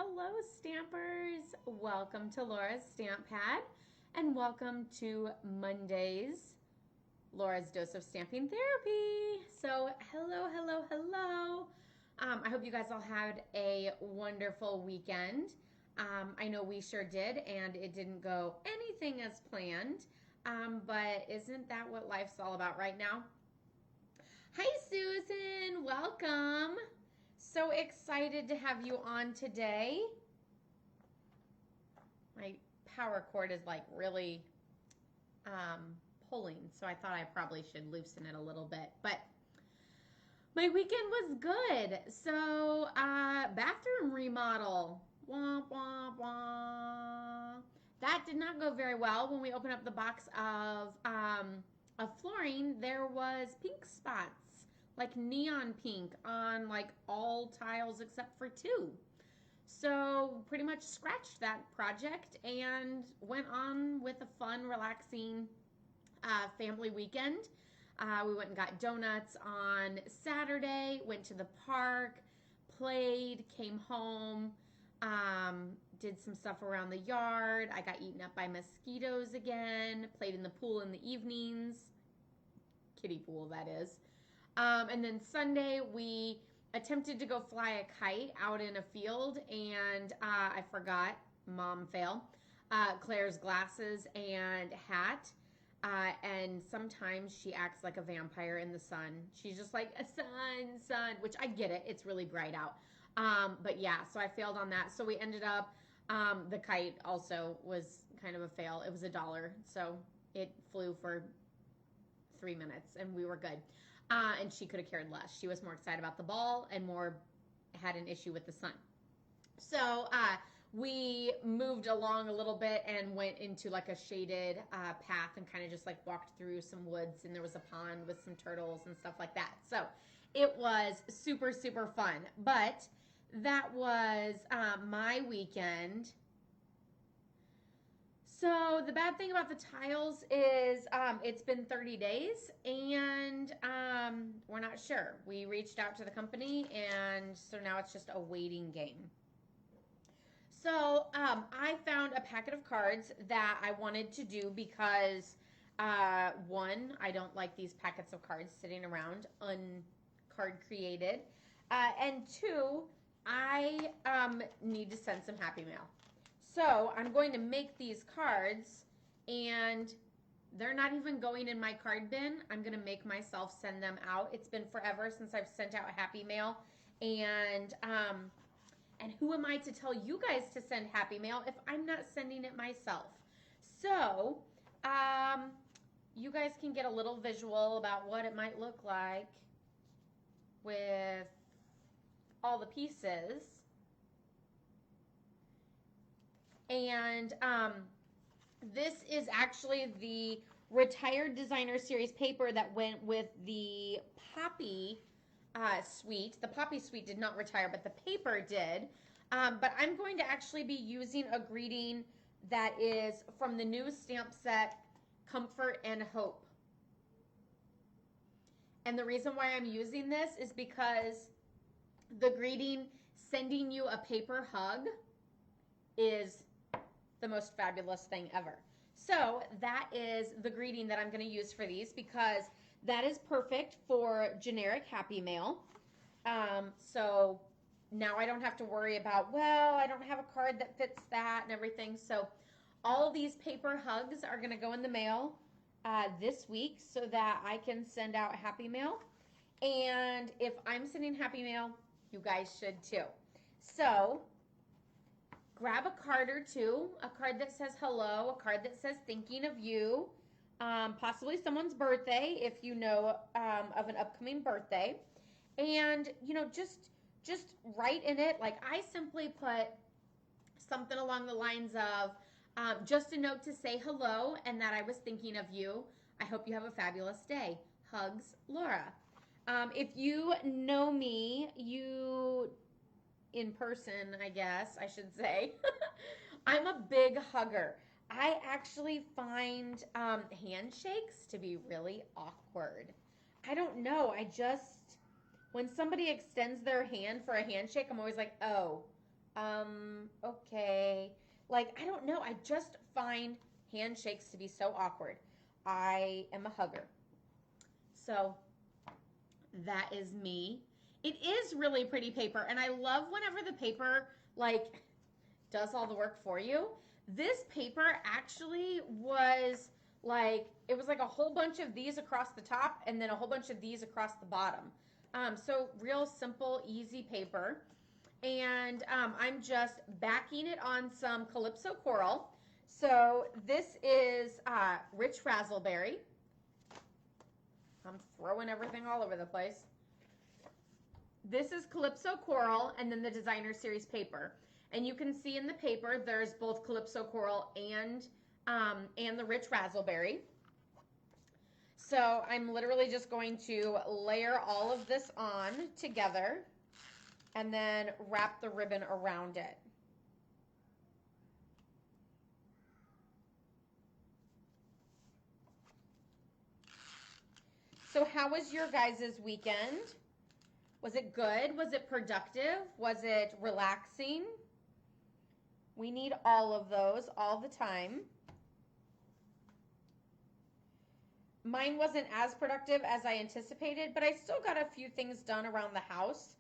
Hello, Stampers. Welcome to Laura's Stamp Pad, and welcome to Monday's Laura's Dose of Stamping Therapy. So, hello. I hope you guys all had a wonderful weekend. I know we sure did, and it didn't go anything as planned. But isn't that what life's all about right now? Hi, Susan. Welcome. So excited to have you on today. My power cord is like really pulling, so I thought I probably should loosen it a little bit. But my weekend was good. So bathroom remodel. Wah, wah, wah. That did not go very well. When we opened up the box of flooring, there was pink spots, like neon pink on like all tiles except for two. So pretty much scratched that project and went on with a fun, relaxing family weekend. We went and got donuts on Saturday, went to the park, played, came home, did some stuff around the yard. I got eaten up by mosquitoes again, played in the pool in the evenings, kiddie pool that is. And then Sunday we attempted to go fly a kite out in a field, and I forgot, mom fail, Claire's glasses and hat. And sometimes she acts like a vampire in the sun. She's just like, a sun, which I get it. It's really bright out. But yeah, so I failed on that. So we ended up, the kite also was kind of a fail. It was $1. So it flew for 3 minutes and we were good. And she could have cared less. She was more excited about the ball and more had an issue with the sun. So we moved along a little bit and went into like a shaded path and kind of just like walked through some woods, and there was a pond with some turtles and stuff like that. So it was super, super fun. But that was my weekend. So the bad thing about the tiles is it's been 30 days and we're not sure. We reached out to the company, and so now it's just a waiting game. So I found a packet of cards that I wanted to do because one, I don't like these packets of cards sitting around uncard created, and two, I need to send some happy mail. So I'm going to make these cards, and they're not even going in my card bin. I'm going to make myself send them out. It's been forever since I've sent out happy mail, and who am I to tell you guys to send happy mail if I'm not sending it myself? So you guys can get a little visual about what it might look like with all the pieces. And this is actually the Retired Designer Series paper that went with the Poppy suite. The Poppy suite did not retire, but the paper did. But I'm going to actually be using a greeting that is from the new stamp set, Comfort and Hope. And the reason why I'm using this is because the greeting, sending you a paper hug, is the most fabulous thing ever. So that is the greeting that I'm going to use for these, because that is perfect for generic happy mail. So now I don't have to worry about, well, I don't have a card that fits that and everything. So all of these paper hugs are going to go in the mail this week so that I can send out happy mail. And if I'm sending happy mail, you guys should too. So grab a card or two, a card that says hello, a card that says thinking of you, possibly someone's birthday if you know of an upcoming birthday. And, you know, just write in it. Like I simply put something along the lines of just a note to say hello and that I was thinking of you. I hope you have a fabulous day. Hugs, Laura. If you know me, you in person, I guess I should say, I'm a big hugger. I actually find handshakes to be really awkward. I don't know. When somebody extends their hand for a handshake, I'm always like, oh, Okay. Like, I don't know. I just find handshakes to be so awkward. I am a hugger. So that is me. It is really pretty paper, and I love whenever the paper, like, does all the work for you. This paper actually was like, it was like a whole bunch of these across the top and then a whole bunch of these across the bottom. So real simple, easy paper. And I'm just backing it on some Calypso Coral. So this is Rich Razzleberry. I'm throwing everything all over the place. This is Calypso Coral and then the Designer Series paper. And you can see in the paper there's both Calypso Coral and the Rich Razzleberry. So I'm literally just going to layer all of this on together and then wrap the ribbon around it. So how was your guys' weekend? Was it good? Was it productive? Was it relaxing? We need all of those all the time. Mine wasn't as productive as I anticipated, but I still got a few things done around the house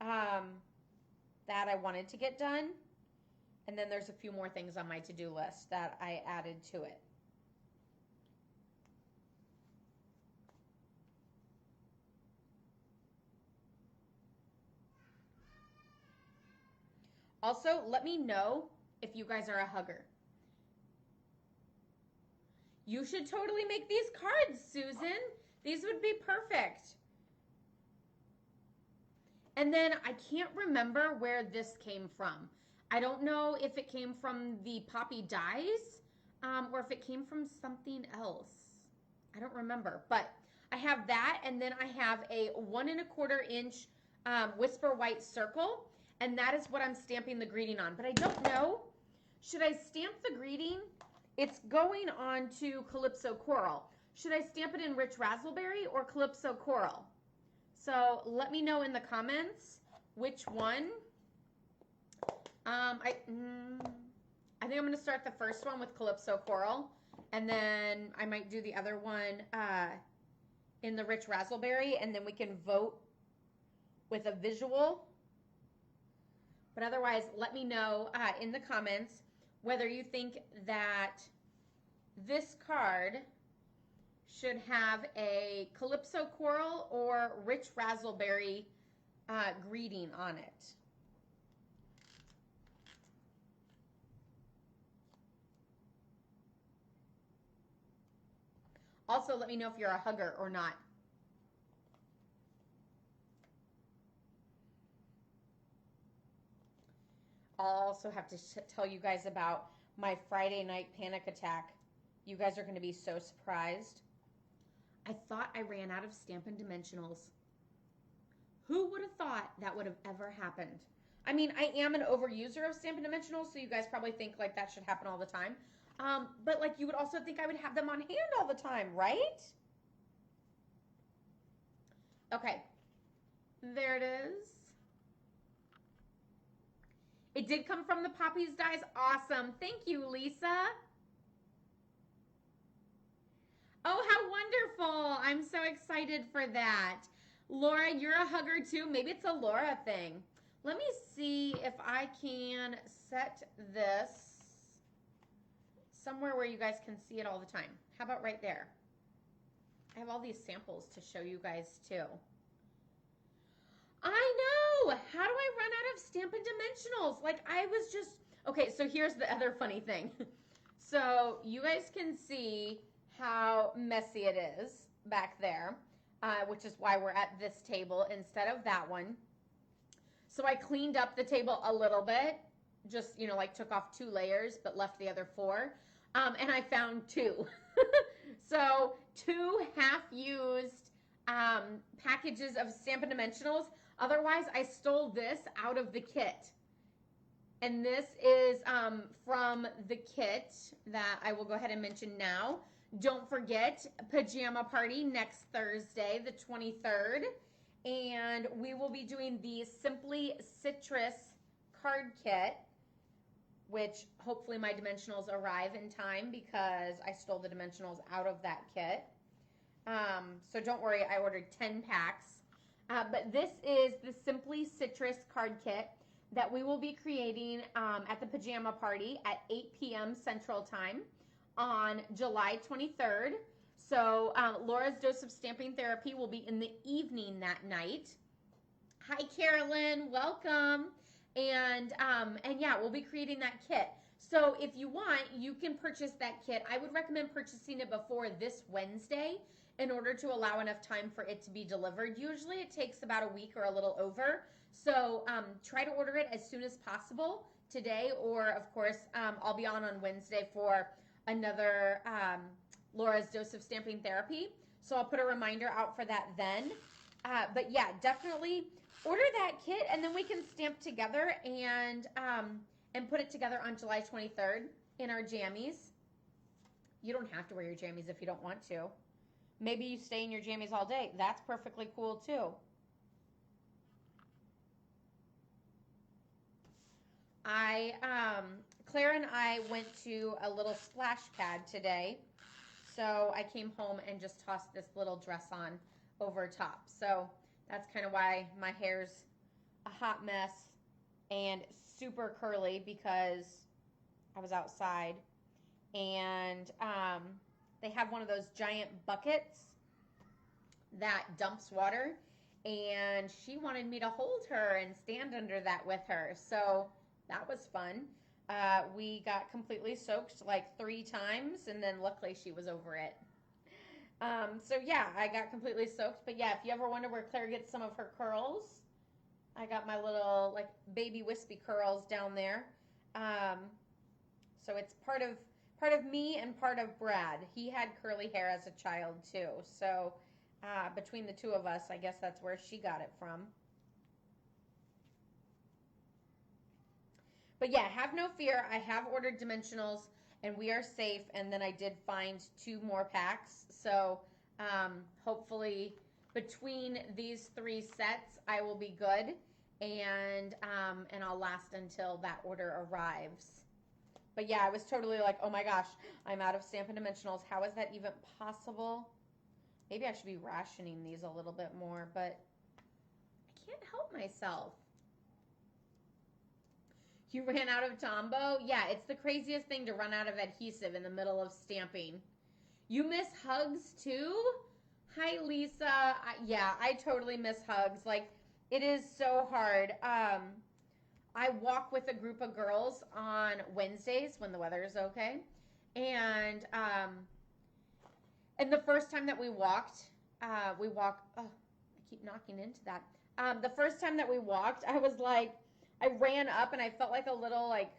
that I wanted to get done. And then there's a few more things on my to-do list that I added to it. Also, let me know if you guys are a hugger. You should totally make these cards, Susan. These would be perfect. And then I can't remember where this came from. I don't know if it came from the Poppy dies or if it came from something else. I don't remember, but I have that, and then I have a 1 1/4 inch Whisper White circle, and that is what I'm stamping the greeting on. But I don't know, should I stamp the greeting? It's going on to Calypso Coral. Should I stamp it in Rich Razzleberry or Calypso Coral? So let me know in the comments which one. I think I'm going to start the first one with Calypso Coral, and then I might do the other one in the Rich Razzleberry, and then we can vote with a visual. But otherwise, let me know in the comments whether you think that this card should have a Calypso Coral or Rich Razzleberry greeting on it. Also, let me know if you're a hugger or not. I'll also have to tell you guys about my Friday night panic attack. You guys are going to be so surprised. I thought I ran out of Stampin' Dimensionals. Who would have thought that would have ever happened? I mean, I am an overuser of Stampin' Dimensionals, so you guys probably think like that should happen all the time. But like you would also think I would have them on hand all the time, right? Okay, there it is. It did come from the Poppies dies. Awesome. Thank you, Lisa. Oh, how wonderful. I'm so excited for that. Laura, you're a hugger too. Maybe it's a Laura thing. Let me see if I can set this somewhere where you guys can see it all the time. How about right there? I have all these samples to show you guys too. I know. How do I run out of Stampin' Dimensionals? Like I was just, okay, so here's the other funny thing. So you guys can see how messy it is back there, which is why we're at this table instead of that one. So I cleaned up the table a little bit, just, you know, like took off 2 layers, but left the other 4. And I found 2. So 2 half-used packages of Stampin' Dimensionals. Otherwise, I stole this out of the kit. And this is from the kit that I will go ahead and mention now. Don't forget, Pajama Party next Thursday, the 23rd. And we will be doing the Simply Citrus card kit, which hopefully my dimensionals arrive in time because I stole the dimensionals out of that kit. So don't worry, I ordered 10 packs. But this is the Simply Citrus card kit that we will be creating at the pajama party at 8 p.m. Central Time on July 23rd. So Laura's Dose of Stamping Therapy will be in the evening that night. Hi, Carolyn. Welcome. And yeah, we'll be creating that kit. So if you want, you can purchase that kit. I would recommend purchasing it before this Wednesday in order to allow enough time for it to be delivered. Usually it takes about a week or a little over. So try to order it as soon as possible today, or of course, I'll be on Wednesday for another Laura's Dose of Stamping Therapy. So I'll put a reminder out for that then. But yeah, definitely order that kit, and then we can stamp together and put it together on July 23rd in our jammies. You don't have to wear your jammies if you don't want to. Maybe you stay in your jammies all day. That's perfectly cool too. Claire and I went to a little splash pad today. So I came home and just tossed this little dress on over top. So that's kind of why my hair's a hot mess and super curly because I was outside. And they have one of those giant buckets that dumps water. And she wanted me to hold her and stand under that with her. So that was fun. We got completely soaked like 3 times, and then luckily she was over it. So yeah, I got completely soaked. But yeah, if you ever wonder where Claire gets some of her curls, I got my little like baby wispy curls down there. So it's part of me and part of Brad. He had curly hair as a child too. So between the two of us, I guess that's where she got it from. But yeah, have no fear. I have ordered dimensionals and we are safe. And then I did find 2 more packs. So hopefully between these 3 sets, I will be good. And I'll last until that order arrives. But yeah, I was totally like, oh my gosh, I'm out of Stampin' Dimensionals. How is that even possible? Maybe I should be rationing these a little bit more, but I can't help myself. You ran out of Tombow? Yeah, it's the craziest thing to run out of adhesive in the middle of stamping. You miss hugs too? Hi, Lisa. Yeah, I totally miss hugs. Like, it is so hard. I walk with a group of girls on Wednesdays when the weather is okay. And the first time that we walked, oh, I keep knocking into that. The first time that we walked, I was like, I ran up and I felt like a little like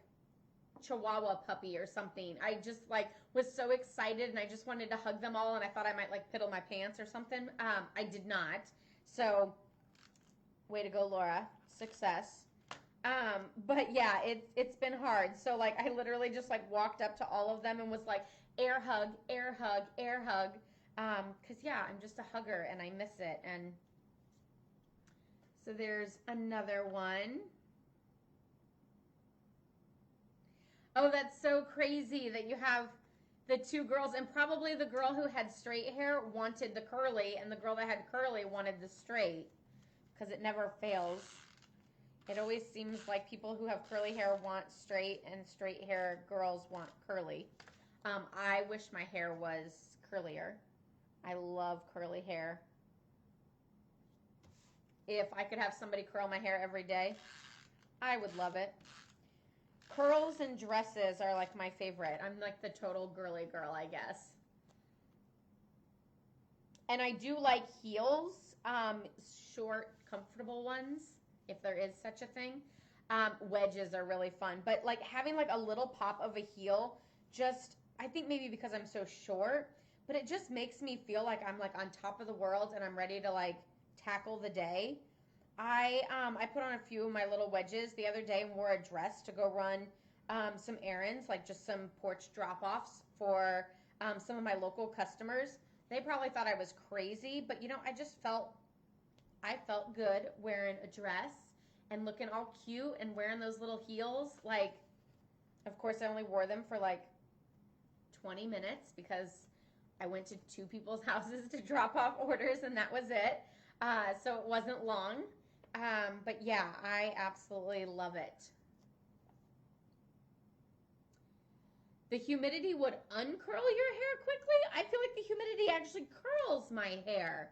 Chihuahua puppy or something. I just like was so excited and I just wanted to hug them all and I thought I might like piddle my pants or something. I did not. So way to go, Laura. Success. But yeah, it's been hard. So like I literally just like walked up to all of them and was like air hug, air hug, air hug. 'Cause yeah, I'm just a hugger and I miss it. And so there's another one. Oh, that's so crazy that you have the 2 girls, and probably the girl who had straight hair wanted the curly, and the girl that had curly wanted the straight, because it never fails. It always seems like people who have curly hair want straight, and straight hair girls want curly. I wish my hair was curlier. I love curly hair. If I could have somebody curl my hair every day, I would love it. Curls and dresses are like my favorite. I'm like the total girly girl, I guess. And I do like heels, short, comfortable ones, if there is such a thing. Wedges are really fun. But like having like a little pop of a heel, just, I think maybe because I'm so short, but it just makes me feel like I'm like on top of the world and I'm ready to like tackle the day. I put on a few of my little wedges the other day and wore a dress to go run some errands, like just some porch drop-offs for some of my local customers. They probably thought I was crazy, but you know, I felt good wearing a dress and looking all cute and wearing those little heels. Like, of course, I only wore them for like 20 minutes because I went to 2 people's houses to drop off orders, and that was it. So it wasn't long. But yeah, I absolutely love it. The humidity would uncurl your hair quickly? I feel like the humidity actually curls my hair.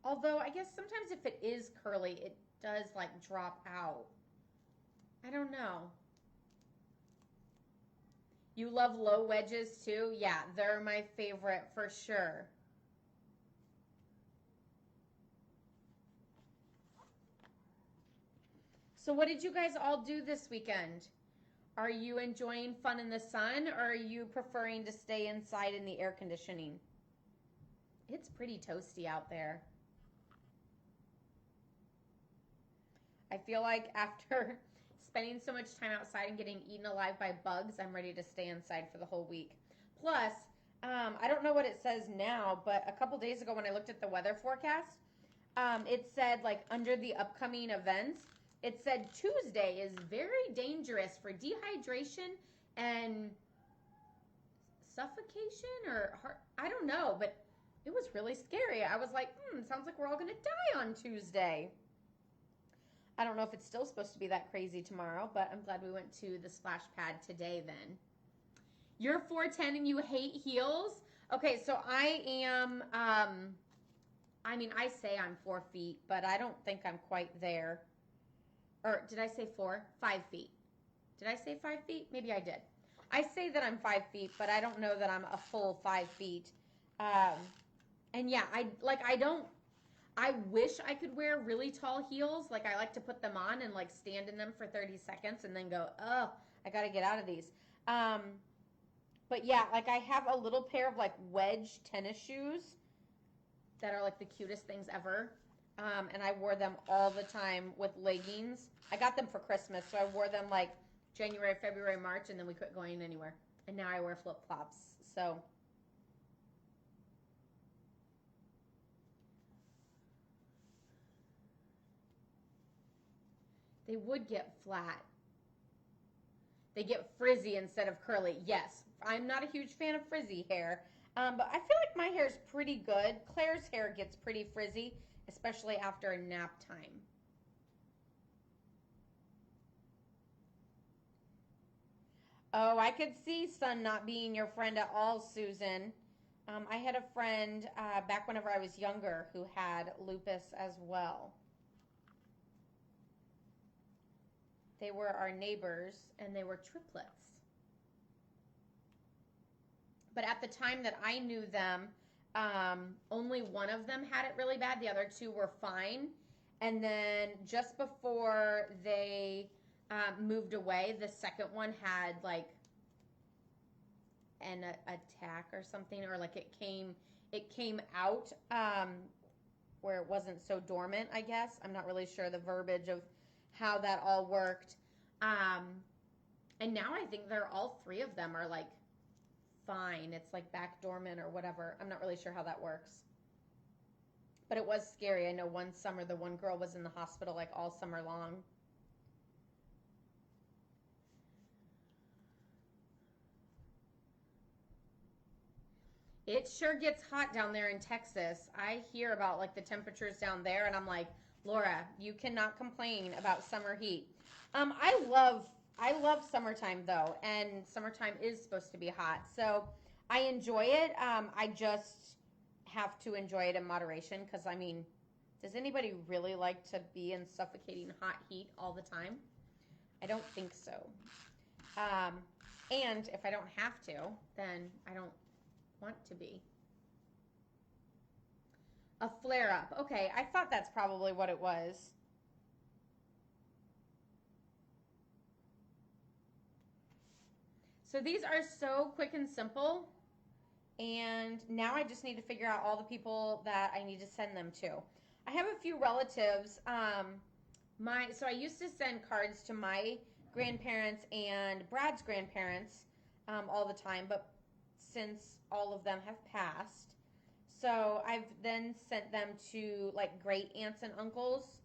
Although, I guess sometimes if it is curly, it does like drop out. I don't know. You love low wedges too? Yeah, they're my favorite for sure. So what did you guys all do this weekend? Are you enjoying fun in the sun, or are you preferring to stay inside in the air conditioning? It's pretty toasty out there. I feel like after spending so much time outside and getting eaten alive by bugs, I'm ready to stay inside for the whole week. Plus, I don't know what it says now, but a couple days ago when I looked at the weather forecast, it said like under the upcoming events, it said Tuesday is very dangerous for dehydration and suffocation or heart, I don't know, but it was really scary. I was like, sounds like we're all going to die on Tuesday. I don't know if it's still supposed to be that crazy tomorrow, but I'm glad we went to the splash pad today then. You're 4'10" and you hate heels? Okay, so I am, I say I'm 4 feet, but I don't think I'm quite there. Or did I say 4? 5 feet. Did I say 5 feet? Maybe I did. I say that I'm 5 feet, but I don't know that I'm a full 5 feet. And yeah, I wish I could wear really tall heels. Like, I like to put them on and like stand in them for 30 seconds and then go, oh, I got to get out of these. But yeah, like I have a little pair of like wedge tennis shoes that are like the cutest things ever. And I wore them all the time with leggings. I got them for Christmas, so I wore them like January, February, March, and then we quit going anywhere. And now I wear flip-flops. So they would get flat. They get frizzy instead of curly. Yes, I'm not a huge fan of frizzy hair, but I feel like my hair is pretty good. Claire's hair gets pretty frizzy, especially after a nap time. Oh, I could see sun not being your friend at all, Susan. I had a friend back whenever I was younger who had lupus as well. They were our neighbors, and they were triplets. But at the time that I knew them, only one of them had it really bad. The other 2 were fine. And then just before they moved away, the second one had like an attack or something, or like it came out where it wasn't so dormant, I guess. I'm not really sure the verbiage of how that all worked. And now I think they're all 3 of them are like fine. It's like back dormant or whatever. I'm not really sure how that works. But it was scary. I know one summer the one girl was in the hospital like all summer long. It sure gets hot down there in Texas. I hear about like the temperatures down there, and I'm like, Laura, you cannot complain about summer heat. I love summertime though, and summertime is supposed to be hot, so I enjoy it. I just have to enjoy it in moderation because does anybody really like to be in suffocating hot heat all the time? I don't think so. And if I don't have to, then I don't want to be. A flare up. Okay, I thought that's probably what it was. So these are so quick and simple. And now I just need to figure out all the people that I need to send them to. I have a few relatives. So I used to send cards to my grandparents and Brad's grandparents all the time, but since all of them have passed, So I've then sent them to like great aunts and uncles.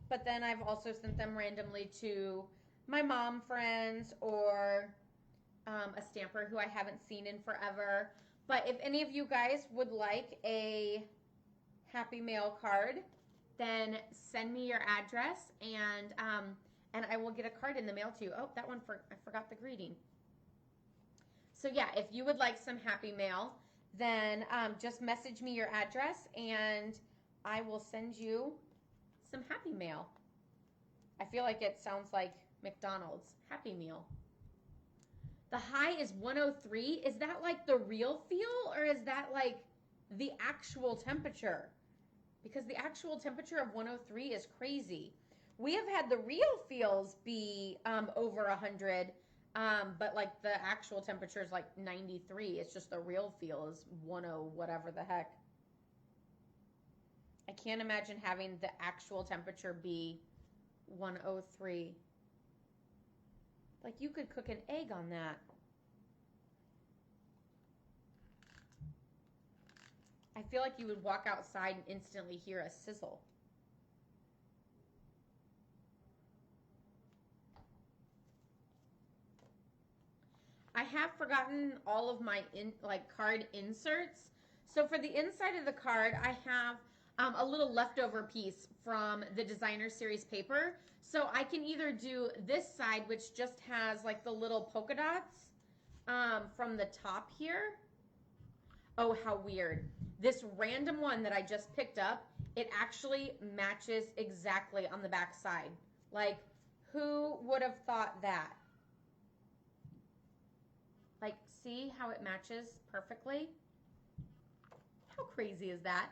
But then I've also sent them randomly to my mom friends or a stamper who I haven't seen in forever. But if any of you guys would like a Happy Mail card, then send me your address and I will get a card in the mail to you. Oh, that one I forgot the greeting. So yeah, if you would like some Happy Mail, then just message me your address and I will send you some Happy Mail. I feel like it sounds like McDonald's Happy Meal. The high is 103. Is that like the real feel or is that like the actual temperature? Because the actual temperature of 103 is crazy. We have had the real feels be over 100, but like the actual temperature is like 93. It's just the real feel is 10 whatever the heck. I can't imagine having the actual temperature be 103. Like you could cook an egg on that. I feel like you would walk outside and instantly hear a sizzle. I have forgotten all of my card inserts. So for the inside of the card, I have a little leftover piece from the designer series paper. So I can either do this side, which just has like the little polka dots from the top here. Oh, how weird. This random one that I just picked up, it actually matches exactly on the back side. Like, who would have thought that? Like, see how it matches perfectly? How crazy is that?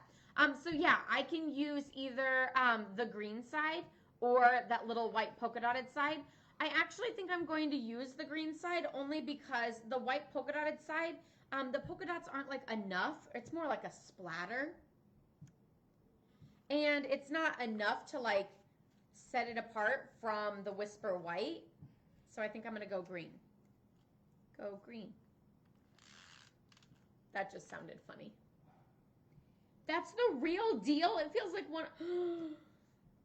So yeah, I can use either the green side or that little white polka dotted side. I actually think I'm going to use the green side only because the white polka dotted side, the polka dots aren't like enough. It's more like a splatter. And it's not enough to like set it apart from the Whisper White. So I think I'm going to go green. Go green. That just sounded funny. That's the real deal? It feels like one...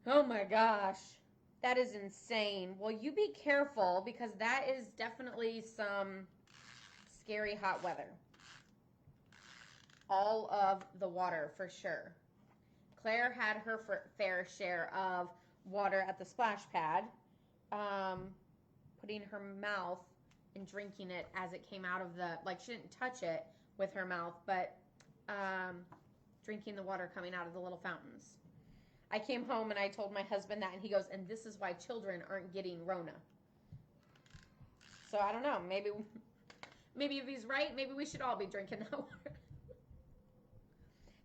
Oh my gosh. That is insane. Well, you be careful because that is definitely some scary hot weather. All of the water for sure. Claire had her fair share of water at the splash pad, putting her mouth and drinking it as it came out of the, like she didn't touch it with her mouth, but drinking the water coming out of the little fountains. I came home and I told my husband that, and he goes, and this is why children aren't getting Rona. So I don't know, maybe if he's right, maybe we should all be drinking that water.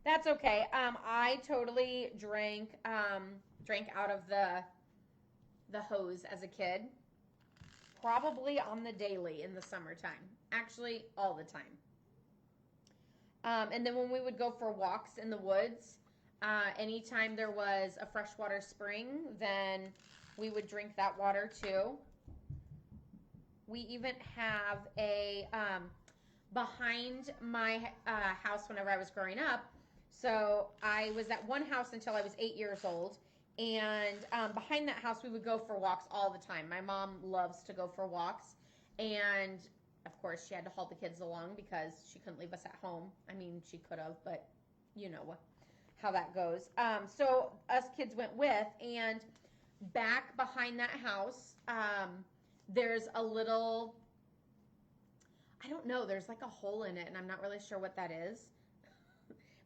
That's okay. I totally drank out of the hose as a kid. Probably on the daily in the summertime. Actually, all the time. And then when we would go for walks in the woods, anytime there was a freshwater spring, then we would drink that water too. We even have a, behind my house whenever I was growing up, so I was at one house until I was 8 years old, and behind that house we would go for walks all the time. My mom loves to go for walks, and of course she had to haul the kids along because she couldn't leave us at home. I mean, she could have, but you know how that goes. So us kids went with, and back behind that house, there's a little, I don't know, there's like a hole in it, and I'm not really sure what that is.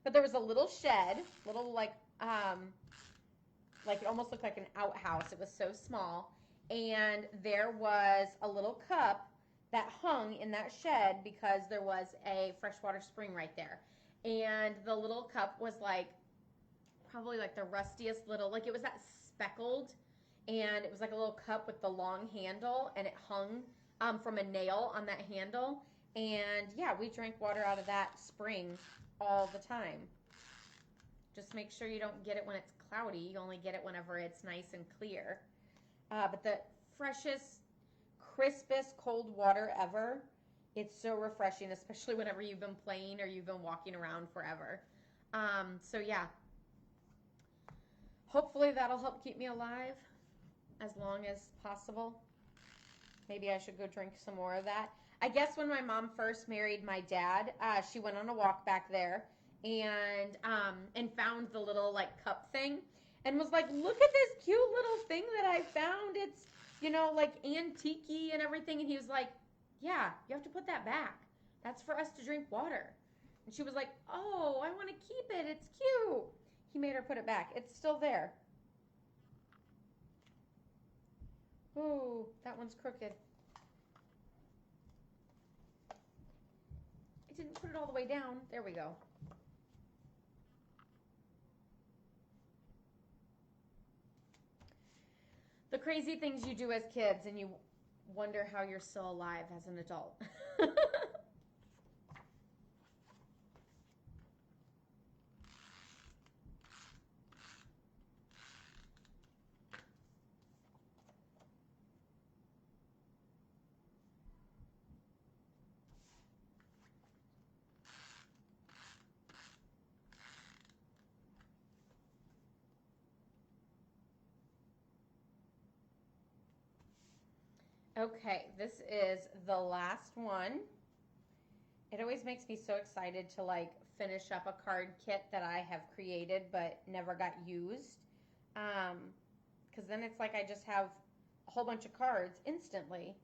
But there was a little shed, little like it almost looked like an outhouse. It was so small. And there was a little cup that hung in that shed because there was a freshwater spring right there. And the little cup was like, probably like the rustiest little, like it was that speckled, and it was like a little cup with the long handle, and it hung from a nail on that handle. And yeah, we drank water out of that spring all the time. Just make sure you don't get it when it's cloudy. You only get it whenever it's nice and clear. But the freshest, crispest cold water ever It's so refreshing, especially whenever you've been playing or you've been walking around forever. So yeah, hopefully that'll help keep me alive as long as possible. Maybe I should go drink some more of that. I guess when my mom first married my dad, she went on a walk back there and found the little like cup thing and was like, "Look at this cute little thing that I found. It's like antique and everything." And he was like, "Yeah, you have to put that back. That's for us to drink water." And she was like, "Oh, I want to keep it. It's cute." He made her put it back. It's still there. Ooh, that one's crooked. I didn't put it all the way down. There we go. The crazy things you do as kids and you wonder how you're still alive as an adult. Okay, this is the last one. It always makes me so excited to like finish up a card kit that I have created but never got used. Because then it's like I just have a whole bunch of cards instantly.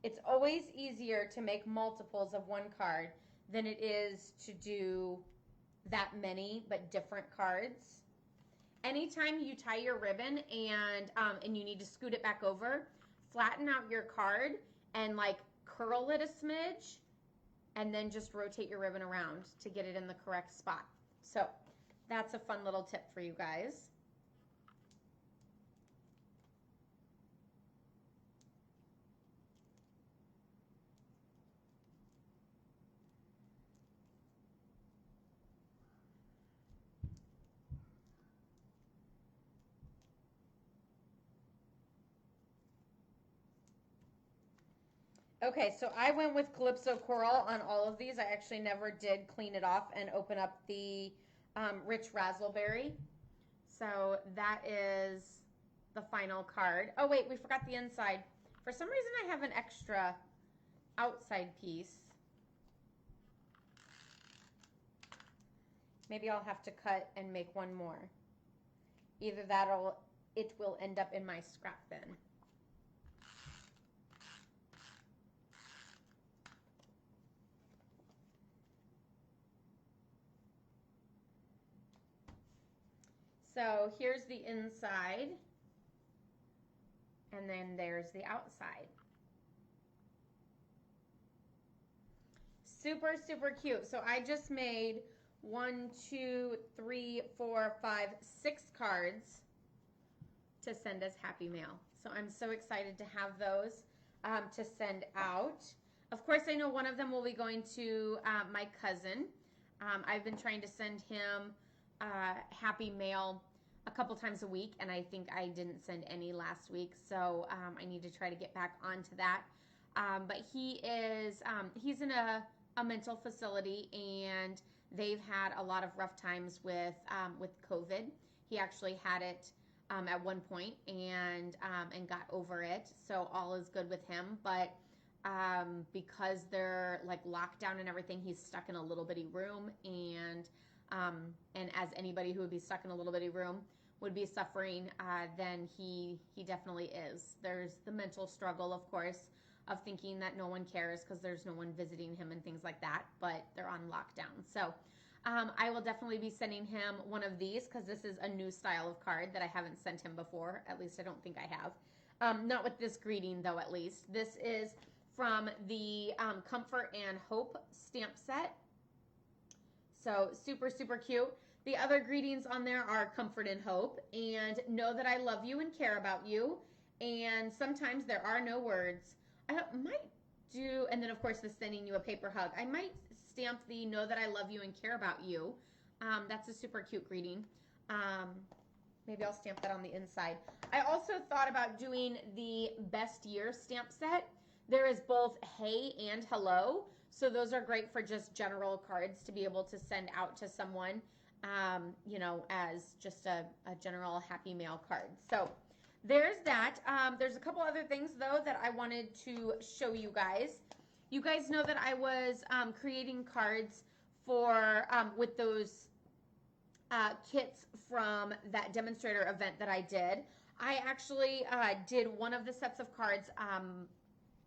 It's always easier to make multiples of one card than it is to do that many but different cards. Anytime you tie your ribbon and you need to scoot it back over, flatten out your card and like curl it a smidge and then just rotate your ribbon around to get it in the correct spot. So that's a fun little tip for you guys. Okay, so I went with Calypso Coral on all of these. I actually never did clean it off and open up the Rich Razzleberry. So that is the final card. Oh wait, we forgot the inside. For some reason I have an extra outside piece. Maybe I'll have to cut and make one more. Either that or it will end up in my scrap bin. So here's the inside, and then there's the outside. Super, super cute. So I just made 1, 2, 3, 4, 5, 6 cards to send as Happy Mail. So I'm so excited to have those to send out. Of course, I know one of them will be going to my cousin. I've been trying to send him Happy Mail a couple times a week, and I think I didn't send any last week, so I need to try to get back onto that. But he's in a mental facility, and they've had a lot of rough times with COVID. He actually had it at one point and got over it, so all is good with him. But because they're like locked down and everything, he's stuck in a little bitty room, and as anybody who would be stuck in a little bitty room would be suffering, then he definitely is. There's the mental struggle, of course, of thinking that no one cares because there's no one visiting him and things like that, but they're on lockdown. So I will definitely be sending him one of these because this is a new style of card that I haven't sent him before. At least I don't think I have. Not with this greeting, though, at least. This is from the Comfort and Hope stamp set. So super, super cute. The other greetings on there are comfort and hope, and know that I love you and care about you, and sometimes there are no words. I might do, and then of course the sending you a paper hug. I might stamp the know that I love you and care about you. That's a super cute greeting. Maybe I'll stamp that on the inside. I also thought about doing the best year stamp set. There is both hey and hello. So those are great for just general cards to be able to send out to someone, you know, as just a general happy mail card. So there's that. There's a couple other things, though, that I wanted to show you guys. You guys know that I was creating cards for with those kits from that demonstrator event that I did. I actually did one of the sets of cards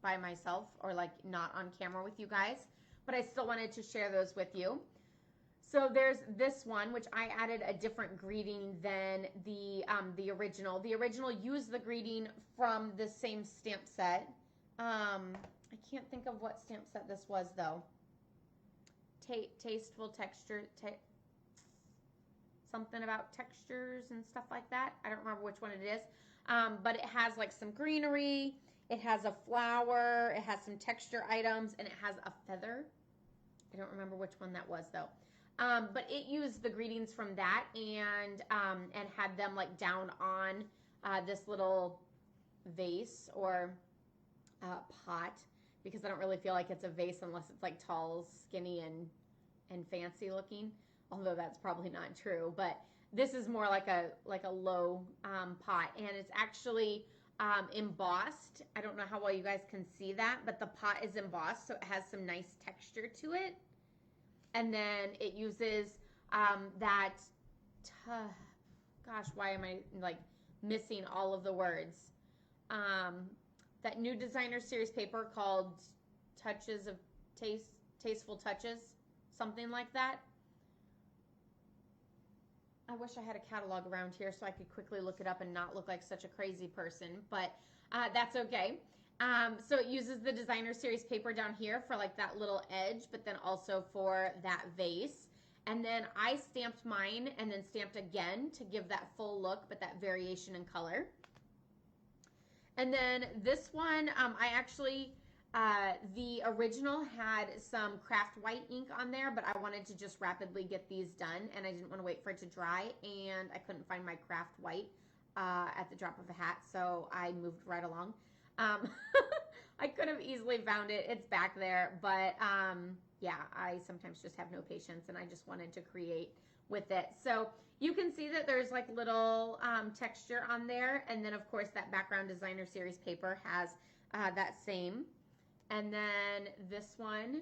by myself, or like not on camera with you guys, but I still wanted to share those with you. So there's this one, which I added a different greeting than the original. The original used the greeting from the same stamp set. I can't think of what stamp set this was, though. Tasteful texture, something about textures and stuff like that. I don't remember which one it is, but it has like some greenery. It has a flower. It has some texture items, and it has a feather. I don't remember which one that was, though. But it used the greetings from that and had them like down on this little vase or pot, because I don't really feel like it's a vase unless it's like tall, skinny, and fancy looking. Although that's probably not true, but this is more like a low pot, and it's actually embossed. I don't know how well you guys can see that, but the pot is embossed, so it has some nice texture to it. And then it uses gosh, why am I like missing all of the words? That new designer series paper called Touches of Tasteful Touches, something like that. I wish I had a catalog around here so I could quickly look it up and not look like such a crazy person, but that's okay. So it uses the designer series paper down here for like that little edge, but then also for that vase. And then I stamped mine and then stamped again to give that full look, but that variation in color. And then this one, I actually, the original had some craft white ink on there, but I wanted to just rapidly get these done, and I didn't want to wait for it to dry, and I couldn't find my craft white at the drop of a hat, so I moved right along. I could have easily found it. It's back there, but yeah, I sometimes just have no patience, and I just wanted to create with it. So you can see that there's like little texture on there, and then of course that background designer series paper has that same. And then this one,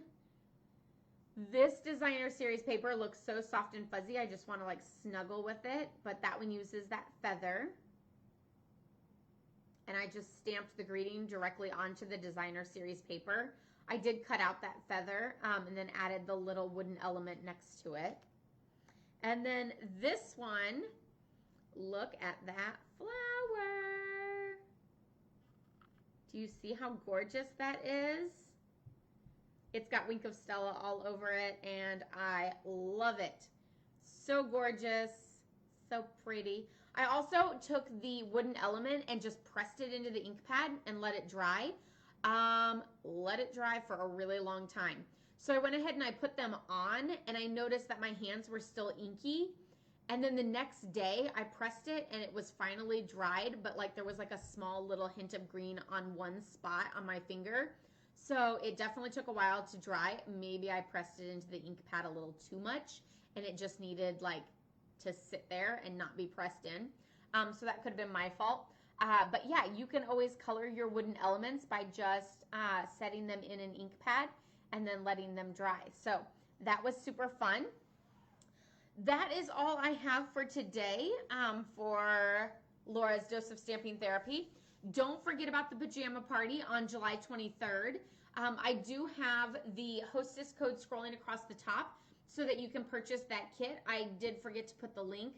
this designer series paper looks so soft and fuzzy, I just want to like snuggle with it, but that one uses that feather. And I just stamped the greeting directly onto the designer series paper. I did cut out that feather and then added the little wooden element next to it. And then this one, look at that flower. Do you see how gorgeous that is? It's got Wink of Stella all over it, and I love it. So gorgeous, so pretty. I also took the wooden element and just pressed it into the ink pad and let it dry. Let it dry for a really long time. So I went ahead and I put them on, and I noticed that my hands were still inky. And then the next day I pressed it and it was finally dried, but like there was like a small little hint of green on one spot on my finger. So it definitely took a while to dry. Maybe I pressed it into the ink pad a little too much, and it just needed like to sit there and not be pressed in. So that could have been my fault. But yeah, you can always color your wooden elements by just setting them in an ink pad and then letting them dry. So that was super fun. That is all I have for today for Laura's Dose of Stamping Therapy. Don't forget about the pajama party on July 23rd. I do have the hostess code scrolling across the top so that you can purchase that kit. I did forget to put the link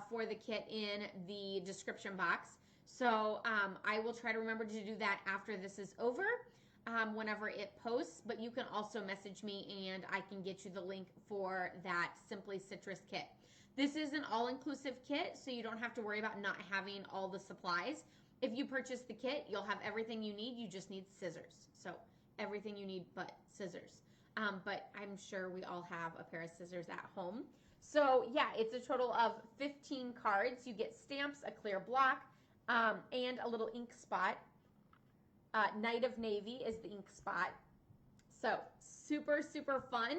for the kit in the description box. So I will try to remember to do that after this is over, whenever it posts. But you can also message me and I can get you the link for that Simply Citrus kit. This is an all-inclusive kit, so you don't have to worry about not having all the supplies. If you purchase the kit, you'll have everything you need. You just need scissors. So everything you need but scissors. But I'm sure we all have a pair of scissors at home. So yeah, it's a total of 15 cards. You get stamps, a clear block, and a little ink spot. Night of Navy is the ink spot. So super, super fun.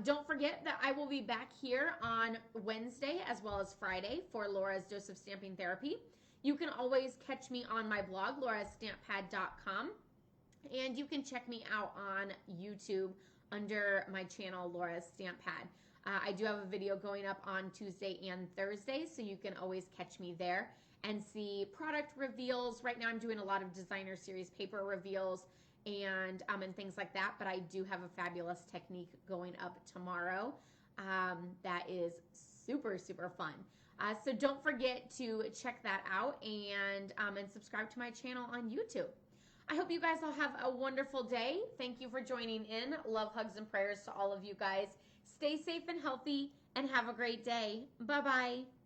Don't forget that I will be back here on Wednesday as well as Friday for Laura's Dose of Stamping Therapy. You can always catch me on my blog, laurastamppad.com, and you can check me out on YouTube under my channel, Laura's Stamp Pad. I do have a video going up on Tuesday and Thursday, so you can always catch me there and see product reveals. Right now I'm doing a lot of designer series paper reveals and things like that, but I do have a fabulous technique going up tomorrow that is super, super fun. So don't forget to check that out and subscribe to my channel on YouTube. I hope you guys all have a wonderful day. Thank you for joining in. Love, hugs, and prayers to all of you guys. Stay safe and healthy and have a great day. Bye-bye.